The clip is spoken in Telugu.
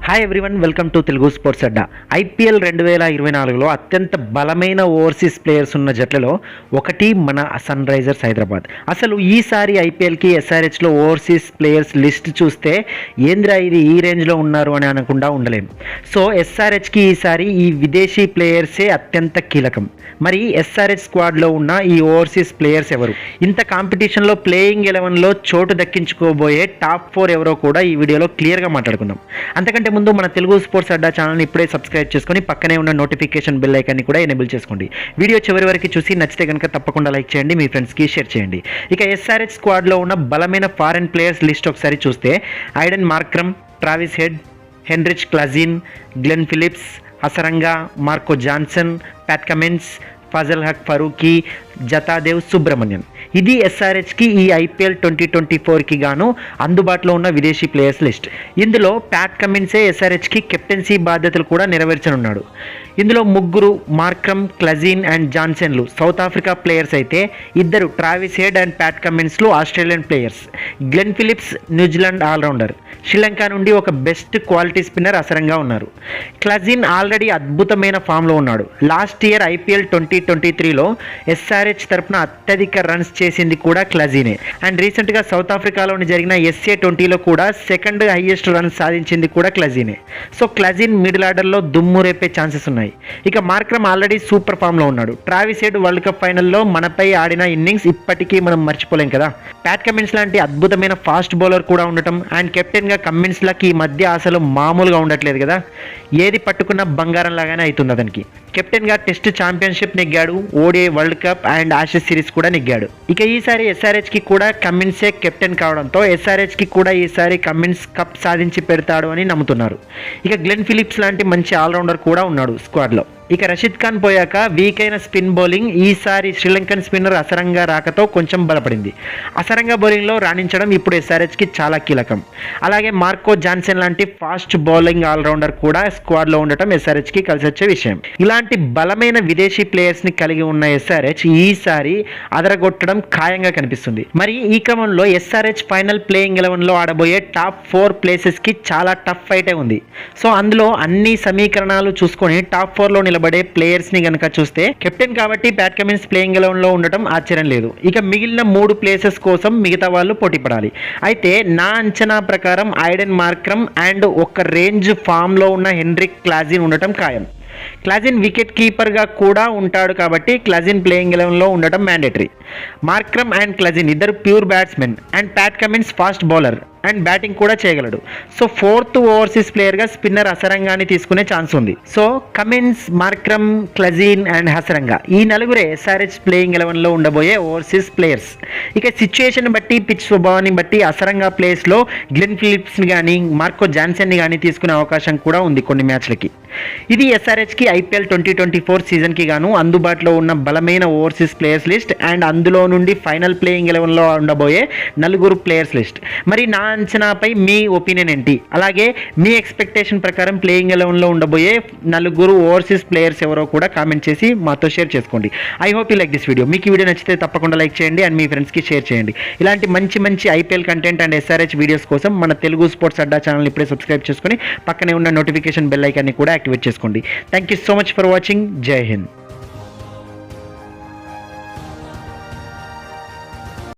Hi everyone, welcome to Telugu sports Adda. IPL 2024లో అత్యంత బలమైన ఓవర్సీస్ ప్లేయర్స్ ఉన్న జట్లలో ఒకటి మన సన్ రైజర్స్ హైదరాబాద్. అసలు ఈసారి ఐపీఎల్కి ఎస్ఆర్హెచ్లో ఓవర్సీస్ ప్లేయర్స్ లిస్ట్ చూస్తే ఏంద్రా ఇది ఈ రేంజ్లో ఉన్నారు అని అనకుండా ఉండలేం. సో ఎస్ఆర్హెచ్కి ఈసారి ఈ విదేశీ ప్లేయర్సే అత్యంత కీలకం. మరి ఎస్ఆర్హెచ్ స్క్వాడ్లో ఉన్న ఈ ఓవర్సీస్ ప్లేయర్స్ ఎవరు? ఇంత కాంపిటీషన్లో ప్లేయింగ్ 11లో చోటు దక్కించుకోబోయే టాప్ 4 ఎవరో కూడా ఈ వీడియోలో క్లియర్గా మాట్లాడుకుందాం. అంతకంటే ముందు మన తెలుగు స్పోర్ట్స్ అడ్డా ఛానల్ని ఇప్పుడే సబ్స్క్రైబ్ చేసుకొని పక్కనే ఉన్న నోటిఫికేషన్ బెల్ ఐకాన్ని కూడా ఎనేబుల్ చేసుకోండి. వీడియో చివరి వరకు చూసి నచ్చితే కనుక తప్పకుండా లైక్ చేయండి, మీ ఫ్రెండ్స్కి షేర్ చేయండి. ఇక ఎస్ఆర్హెచ్ స్క్వాడ్లో ఉన్న బలమైన ఫారెన్ ప్లేయర్స్ లిస్ట్ ఒకసారి చూస్తే Aiden Markram, Travis head, Heinrich క్లాజిన్, Glenn Phillips, Hasaranga, Marco Jansen, Pat Cummins, Fazal Haq Farooqi, జతాదేవ్ Subramanian. ఇది ఎస్ఆర్హెచ్కి ఈ ఐపీఎల్ 2024కి గాను అందుబాటులో ఉన్న విదేశీ ప్లేయర్స్ లిస్ట్. ఇందులో ప్యాట్ కమిన్సే ఎస్ఆర్హెచ్కి కెప్టెన్సీ బాధ్యతలు కూడా నెరవేర్చనున్నాడు. ఇందులో ముగ్గురు Markram, Klaasen and జాన్సన్లు south Africa players అయితే ఇద్దరు Travis head and Pat కమిన్స్లు Australian players. Glenn Phillips New Zealand allrounder. Sri Lanka నుండి ఒక బెస్ట్ క్వాలిటీ స్పిన్నర్ అసరంగా ఉన్నారు. క్లజిన్ ఆల్రెడీ అద్భుతమైన ఫామ్లో ఉన్నాడు. లాస్ట్ ఇయర్ ఐపీఎల్ 2023లో ఎస్ఆర్హెచ్ తరపున అత్యధిక రన్స్ చేసింది కూడా క్లజినే. అండ్ రీసెంట్గా సౌత్ ఆఫ్రికాలోని జరిగిన SA20లో కూడా సెకండ్ హైయెస్ట్ రన్స్ సాధించింది కూడా క్లజినే. సో క్లజిన్ మిడిల్ ఆర్డర్లో దుమ్ము రేపే ఛాన్సెస్ ఉన్నాయి. ఇక మార్క్రమ్ ఆల్రెడీ సూపర్ ఫామ్లో ఉన్నాడు. ట్రావిస్ హెడ్ వరల్డ్ కప్ ఫైనల్లో మనపై ఆడిన ఇన్నింగ్స్ ఇప్పటికీ మనం మర్చిపోలేం కదా. ప్యాట్ కమిన్స్ లాంటి అద్భుతమైన ఫాస్ట్ బౌలర్ కూడా ఉండటం అండ్ కెప్టెన్గా కమిన్స్లకి ఈ మధ్య అసలు మామూలుగా ఉండట్లేదు కదా. ఏది పట్టుకున్న బంగారం లాగానే అవుతుంది అతనికి. కెప్టెన్గా టెస్ట్ ఛాంపియన్షిప్ నెగ్గాడు, ODI world cup and Ashes series కూడా నెగ్గాడు. ఇక ఈసారి ఎస్ఆర్హెచ్కి కూడా కమిన్సే కెప్టెన్ కావడంతో ఎస్ఆర్హెచ్కి కూడా ఈసారి కమిన్స్ కప్ సాధించి పెడతాడు అని నమ్ముతున్నారు. ఇక గ్లెన్ ఫిలిప్స్ లాంటి మంచి ఆల్రౌండర్ కూడా ఉన్నాడు స్క్వాడ్లో. ఇక రషీద్ ఖాన్ పోయాక వీక్ అయిన స్పిన్ బౌలింగ్ ఈసారి శ్రీలంకన్ స్పిన్నర్ అసరంగా రాకతో కొంచెం బలపడింది. అసరంగా బౌలింగ్లో రాణించడం ఇప్పుడు ఎస్ఆర్హెచ్కి చాలా కీలకం. అలాగే మార్కో జాన్సన్ లాంటి ఫాస్ట్ బౌలింగ్ ఆల్రౌండర్ కూడా స్క్వాడ్లో ఉండటం ఎస్ఆర్హెచ్కి కలిసి వచ్చే విషయం. ఇలాంటి బలమైన విదేశీ ప్లేయర్స్ని కలిగి ఉన్న ఎస్ఆర్హెచ్ ఈసారి అదరగొట్టడం ఖాయంగా కనిపిస్తుంది. మరి ఈ క్రమంలో ఎస్ఆర్హెచ్ ఫైనల్ ప్లేయింగ్ 11లో ఆడబోయే టాప్ 4 ప్లేసెస్కి చాలా టఫ్ ఫైటే ఉంది. సో అందులో అన్ని సమీకరణాలు చూసుకొని టాప్ 4లో నిలబడే ప్లేయర్స్ని కనుక చూస్తే కెప్టెన్ కాబట్టి ప్యాట్ కమిన్స్ ప్లేయింగ్ 11లో ఉండటం ఆశ్చర్యం లేదు. ఇక మిగిలిన 3 ప్లేసెస్ కోసం మిగతా వాళ్ళు పోటీ పడాలి. అయితే నా అంచనా ప్రకారం ఐడెన్ మార్క్రమ్ అండ్ ఒక రేంజ్ ఫామ్లో ఉన్న హెన్రిక్ క్లాజిన్ ఉండటం ఖాయం. క్లాజిన్ వికెట్ కీపర్గా కూడా ఉంటాడు కాబట్టి క్లాజిన్ ప్లేయింగ్ 11లో ఉండటం మ్యాండేటరీ. మార్క్రమ్ అండ్ క్లాజిన్ ఇద్దరు pure batsmen and Pat Cummins fast bowler and batting కూడా చేయగలడు. సో 4th ఓవర్సీస్ ప్లేయర్గా స్పిన్నర్ హసరంగాని తీసుకునే ఛాన్స్ ఉంది. So Cummins, Markram, Klaasen and Hasaranga ఈ నలుగురే ఎస్ఆర్హెచ్ ప్లేయింగ్ 11లో ఉండబోయే ఓవర్సీస్ ప్లేయర్స్. ఇక సిచ్యుయేషన్ బట్టి, పిచ్ స్వభావాన్ని బట్టి హసరంగా ప్లేస్లో గ్లెన్ ఫిలిప్స్ని కానీ మార్కో జాన్సన్ని కానీ తీసుకునే అవకాశం కూడా ఉంది కొన్ని మ్యాచ్లకి. ఇది ఎస్ఆర్హెచ్కి ఐపీఎల్ 2024 సీజన్కి గాను అందుబాటులో ఉన్న బలమైన ఓవర్సీస్ ప్లేయర్స్ లిస్ట్ అండ్ అందులో నుండి ఫైనల్ ప్లేయింగ్ 11లో ఉండబోయే 4 ప్లేయర్స్ లిస్ట్. మరి నా అంచనాపై మీ ఒపీనియన్ ఏంటి? అలాగే మీ ఎక్స్పెక్టేషన్ ప్రకారం ప్లేయింగ్ 11లో ఉండబోయే 4 ఓవర్సీస్ ప్లేయర్స్ ఎవరో కూడా కామెంట్ చేసి మాతో షేర్ చేసుకోండి. I hope you like this video. మీకు ఈ వీడియో నచ్చితే తప్పకుండా లైక్ చేయండి అండ్ మీ ఫ్రెండ్స్కి షేర్ చేయండి. ఇలాంటి మంచి IPL content and SRH videos కోసం మన తెలుగు స్పోర్ట్స్ అడ్డా ఛానల్ ఇప్పుడే సబ్స్క్రైబ్ చేసుకొని పక్కనే ఉన్న నోటిఫికేషన్ బెల్ ఐకాన్ని కూడా యాక్టివేట్ చేసుకోండి. Thank you so much for watching. జై హింద్.